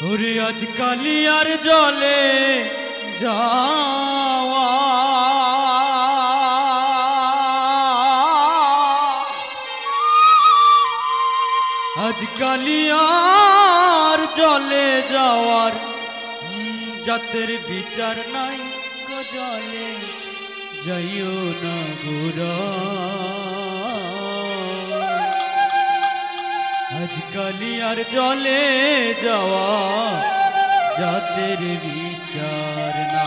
ওরে আজকালি আর জলে যাওয়া আজকালি আর জলে যাওয়ার জাতের বিচার নাই গো জলে যাইও না গোরা আজকালি আর জলে যাওয়া জাতের বিচার না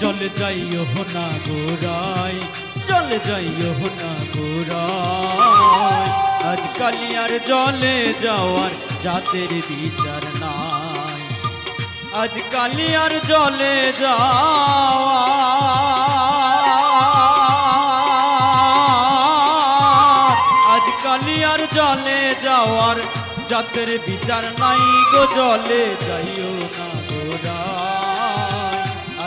চলে যাইও না গোরাই চলে যাইও না গোরাই আজকালি আর জলে যাওয়ার জাতের বিচার নাই আজকালি আর জলে যাওয়া আজকালি আর জলে যাওয়ার জাতের বিচার নাই গো জলে যাইও না গোরাই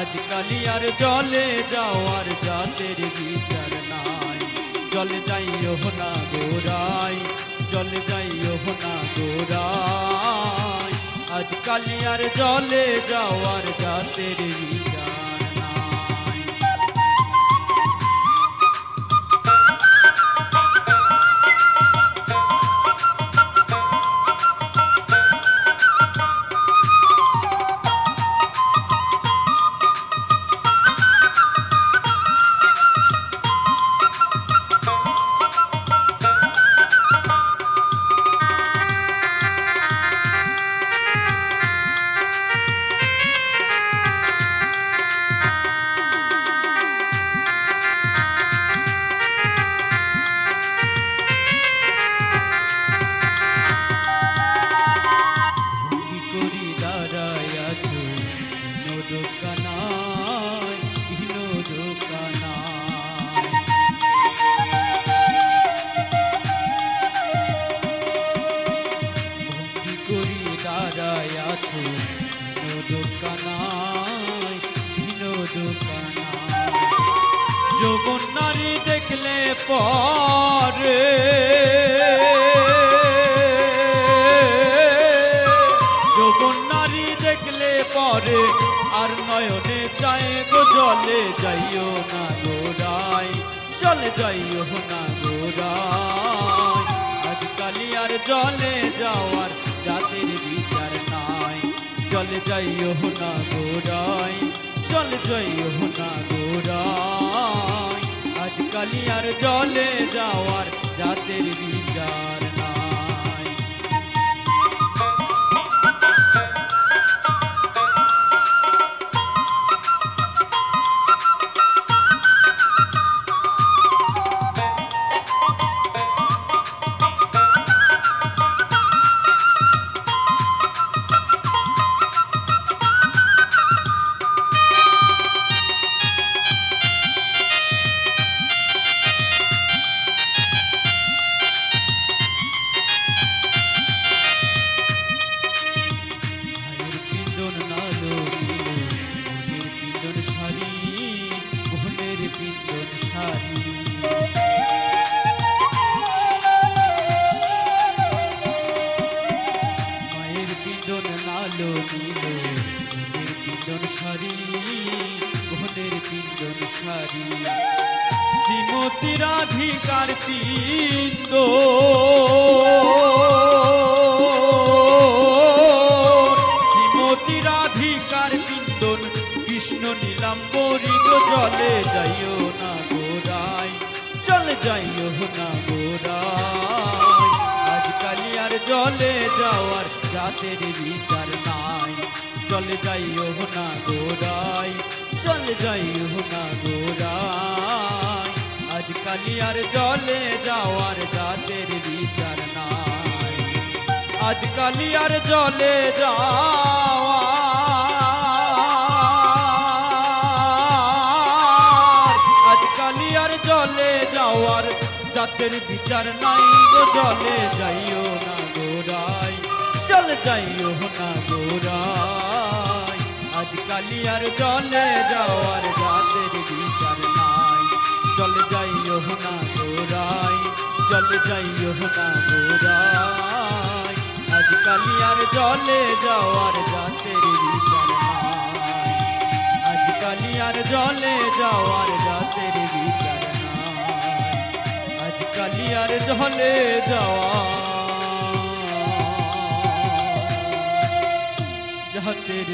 আজকালি আর জলে যাওয়ার জাতের বিচার নাই জলে যাইও না গোরাই জলে যাইও না গোরাই আজকালি আর জলে যাওয়ার জাতের বিচার নাই যৌবন নারী দেখলে পরে যৌবন নারী দেখলে পরে আর নয়নে চায় গো জলে যাইও না গোরাই জলে যাইও না গোরাই আজকালি আর জলে যাওয়ার জাতের বিচার নাই জলে যাইও না গোরাই জলে যাইও না গোরাই আজকালি আর জলে যাওয়ার জাতের বিচার নাই মায়ের পিন্দন নালো নীল বোনের পিন্দন সারি বোনের পিন্দন সারি শ্রীমতী রাধিকার পিন্দ শ্রীমতী রাধিকার পিন্দন কৃষ্ণ নীলাম্বরী গো জলে যাইও না গোরাই জলে যাইও না গোরাই আজকালি আর জলে যাওয়ার জাতের বিচার নাই জলে যাইও না গোরাই জলে যাইও না গোরাই আজকালি আর জলে যাওয়ার জাতের বিচার নাই আজকালি আর জলে যাওয়া আজকালি আর জলে যাওয়ার জাতের বিচার নাই গো জলে যাইও না গোরাই জল যাইও না গোরাই আজকালি আর জলে যাওয়ার জাতের বিচার নাই জল যাইও না গোরাই জল যাইও না গোরাই আজকালি আর জলে যাওয়ার জাতের বিচার নাই আজকালি আর জলে যাওয়ার জাতের বিচার নাই আজকালি আর জলে যাওয়া জাতের